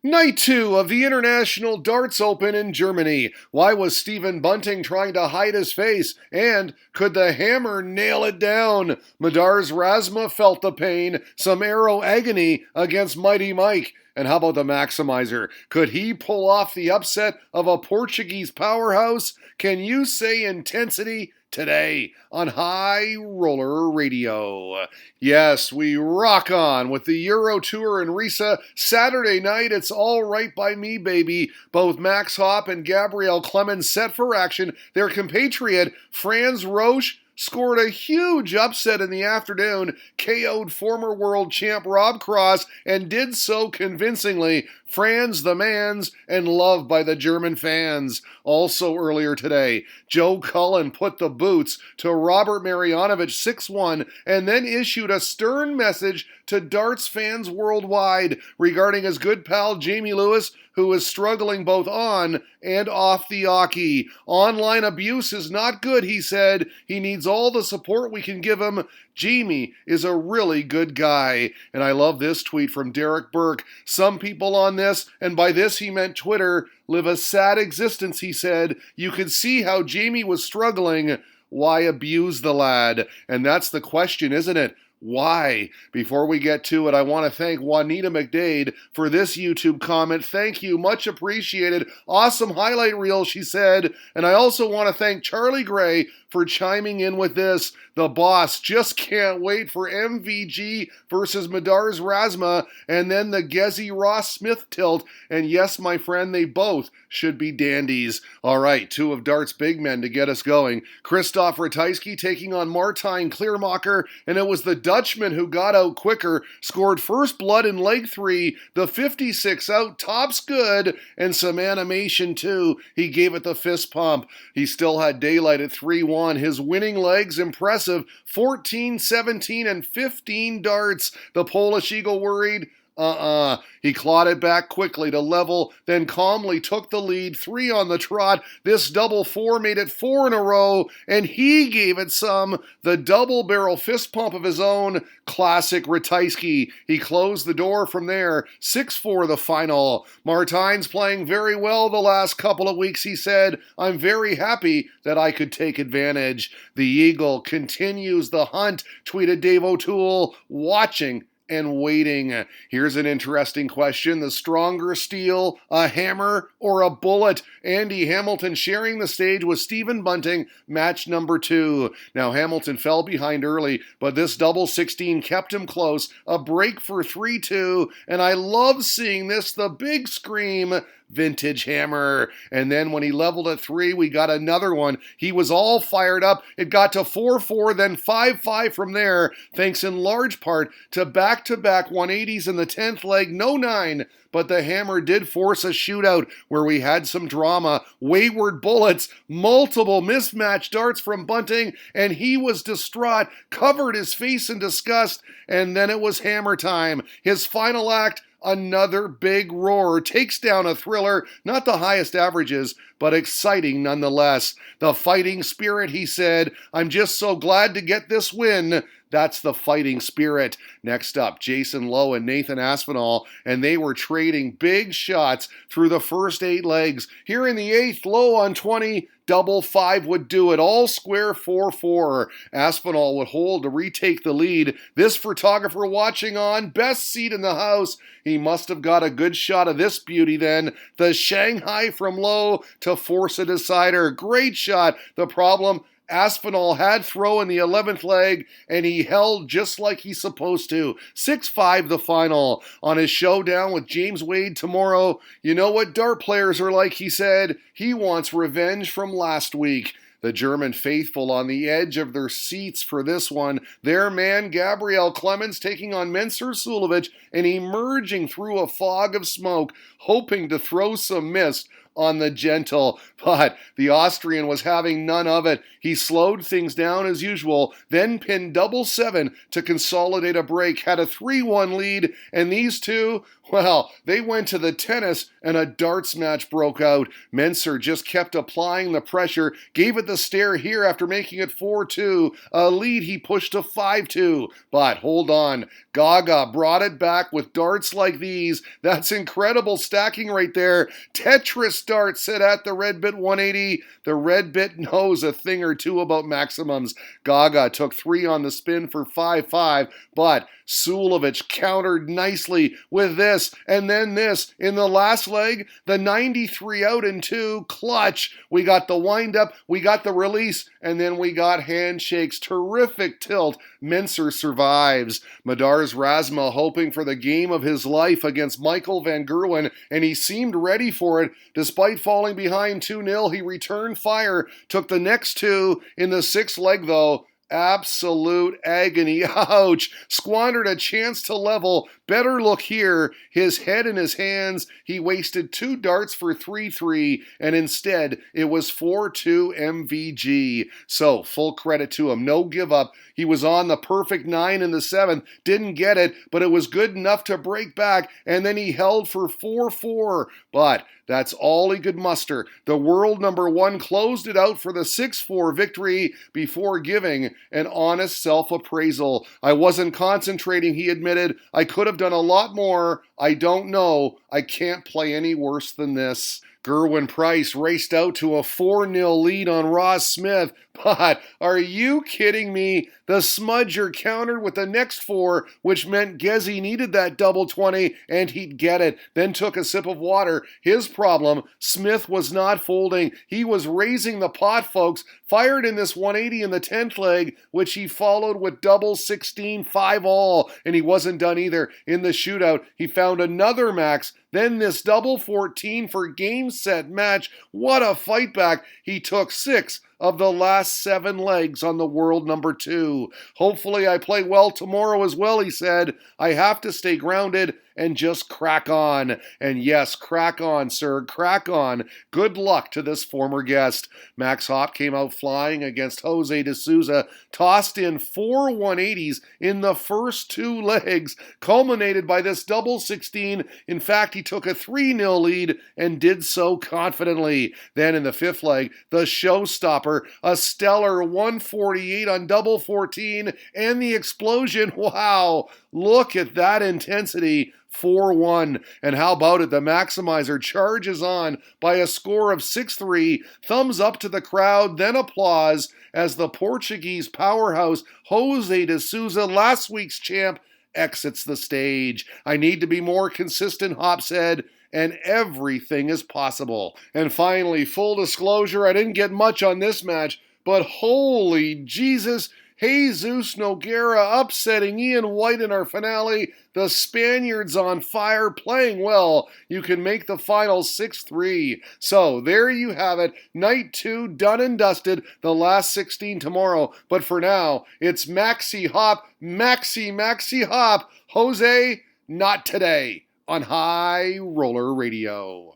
Night 2 of the International Darts Open in Germany. Why was Stephen Bunting trying to hide his face? And could the hammer nail it down? Madaars Razma felt the pain. Some arrow agony against Mighty Mike. And how about the Maximizer? Could he pull off the upset of a Portuguese powerhouse? Can you say intensity? Today on High Roller Radio. Yes, we rock on with the Euro Tour in Riesa. Saturday night, it's all right by me, baby. Both Max Hopp and Gabriel Clemens set for action. Their compatriot, Franz Roche, scored a huge upset in the afternoon, KO'd former world champ Rob Cross, and did so convincingly. Franz the man's and loved by the German fans. Also earlier today, Joe Cullen put the boots to Robert Marjanovic 6-1 and then issued a stern message to darts fans worldwide regarding his good pal Jamie Lewis, who is struggling both on and off the oche. Online abuse is not good, he said. He needs all the support we can give him. Jamie is a really good guy. And I love this tweet from Derek Burke. Some people on this, and by this he meant Twitter, live a sad existence, he said. You could see how Jamie was struggling. Why abuse the lad? And that's the question, isn't it? Why? Before we get to it, I want to thank Juanita McDade for this YouTube comment. Thank you. Much appreciated. Awesome highlight reel, she said. And I also want to thank Charlie Gray for chiming in with this. The boss just can't wait for MVG versus Madaars Razma and then the Gezi Ross Smith tilt. And yes, my friend, they both should be dandies. All right, two of darts big men to get us going. Christoph Ratajski taking on Martijn Kleermaker, and it was the Dutchman who got out quicker, scored first blood in leg 3, the 56 out, tops good, and some animation too. He gave it the fist pump. He still had daylight at 3-1. His winning legs impressive, 14, 17, and 15 darts. The Polish Eagle worried? He clawed it back quickly to level, then calmly took the lead, 3 on the trot. This double 4 made it 4 in a row, and he gave it some. The double barrel fist pump of his own, classic Ratajski. He closed the door from there, 6-4 the final. Martijn's playing very well the last couple of weeks, he said. I'm very happy that I could take advantage. The Eagle continues the hunt, tweeted Dave O'Toole, watching and waiting. Here's an interesting question. The stronger steel, a hammer or a bullet? Andy Hamilton sharing the stage with Stephen Bunting, match number 2. Now Hamilton fell behind early, but this double 16 kept him close. A break for 3-2, and I love seeing this, the big scream. Vintage hammer. And then when he leveled at 3, we got another one. He was all fired up. It got to 4-4, then 5-5 from there, thanks in large part to back-to-back 180s in the 10th leg, no 9. But the hammer did force a shootout where we had some drama, wayward bullets, multiple mismatched darts from Bunting, and he was distraught, covered his face in disgust, and then it was hammer time. His final act, another big roar, takes down a thriller, not the highest averages, but exciting nonetheless. The fighting spirit, he said. I'm just so glad to get this win. That's the fighting spirit. Next up, Jason Lowe and Nathan Aspinall, and they were trading big shots through the first 8 legs. Here in the 8th, Lowe on 20, double 5 would do it, all square 4-4. Aspinall would hold to retake the lead. This photographer watching on, best seat in the house. He must have got a good shot of this beauty then. The Shanghai from Lowe to force a decider. Great shot. The problem, Aspinall had throw in the 11th leg, and he held just like he's supposed to. 6-5 the final. On his showdown with James Wade tomorrow, you know what dart players are like, he said. He wants revenge from last week. The German faithful on the edge of their seats for this one. Their man Gabriel Clemens taking on Mensur Suljovic and emerging through a fog of smoke, hoping to throw some mist on the gentle, but the Austrian was having none of it. He slowed things down as usual, then pinned double 7 to consolidate a break, had a 3-1 lead, and these two, well, they went to the tennis and a darts match broke out. Mensur just kept applying the pressure, gave it the stare here after making it 4-2, a lead he pushed to 5-2. But hold on, Gaga brought it back with darts like these. That's incredible stacking right there. Tetris darts set at the Red Bit 180. The Red Bit knows a thing or two about maximums. Gaga took 3 on the spin for 5-5, but Sulovich countered nicely with this and then this. In the last leg, the 93 out in 2, clutch. We got the wind-up, we got the release, and then we got handshakes. Terrific tilt. Mensur survives. Madars Razma hoping for the game of his life against Michael van Gerwen, and he seemed ready for it. Despite falling behind 2-0, he returned fire, took the next 2 in the 6th leg though. Absolute agony. Ouch. Squandered a chance to level. Better look here. His head in his hands. He wasted 2 darts for 3-3, and instead it was 4-2 MVG. So, full credit to him. No give up. He was on the perfect 9 in the 7th. Didn't get it, but it was good enough to break back, and then he held for 4-4. But that's all he could muster. The world number 1 closed it out for the 6-4 victory before giving an honest self-appraisal. I wasn't concentrating, he admitted. I could have done a lot more. I don't know. I can't play any worse than this. Gerwyn Price raced out to a 4-0 lead on Ross Smith. But are you kidding me? The smudger countered with the next 4, which meant Gezi needed that double 20 and he'd get it. Then took a sip of water. His problem, Smith was not folding. He was raising the pot, folks. Fired in this 180 in the 10th leg, which he followed with double 16 5-all. And he wasn't done either. In the shootout, he found another max. Then this double 14 for game, set, match. What a fight back. He took 6 of the last 7 legs on the world number 2. Hopefully I play well tomorrow as well, he said. I have to stay grounded and just crack on. And yes, crack on, sir, crack on. Good luck to this former guest. Max Hopp came out flying against Jose de Souza, tossed in 4 180s in the first 2 legs, culminated by this double 16. In fact, he took a 3-0 lead and did so confidently. Then in the 5th leg, the showstopper, a stellar 148 on double 14, and the explosion. Wow, look at that intensity. 4-1. And how about it? The Maximizer charges on by a score of 6-3. Thumbs up to the crowd, then applause as the Portuguese powerhouse Jose de Souza, last week's champ, exits the stage. I need to be more consistent, Hopp said, and everything is possible. And finally, full disclosure, I didn't get much on this match, but holy Jesus, Jesus Nogueira upsetting Ian White in our finale. The Spaniards on fire, playing well. You can make the final 6-3. So there you have it. Night 2 done and dusted. The last 16 tomorrow. But for now, it's Maxi Hopp. Maxi Hopp. Jose, not today. On High Roller Radio.